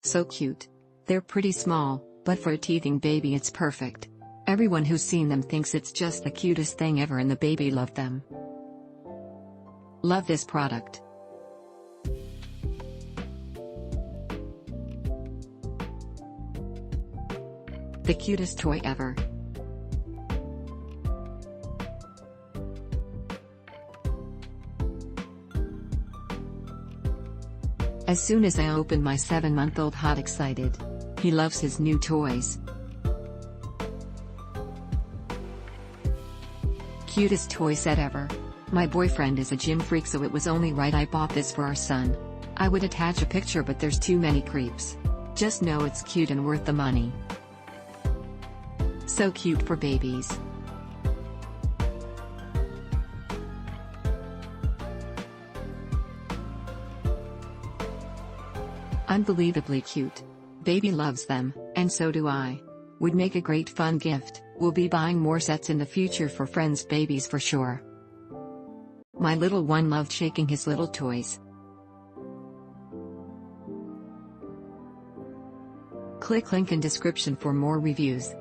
So cute. They're pretty small, but for a teething baby it's perfect. Everyone who's seen them thinks it's just the cutest thing ever and the baby loved them. Love this product. The cutest toy ever. As soon as I opened, my 7-month-old got excited. He loves his new toys. Cutest toy set ever. My boyfriend is a gym freak, so it was only right I bought this for our son. I would attach a picture, but there's too many creeps. Just know it's cute and worth the money. So cute for babies. Unbelievably cute. Baby loves them, and so do I. Would make a great fun gift. We'll be buying more sets in the future for friends' babies for sure. My little one loved shaking his little toys. Click link in description for more reviews.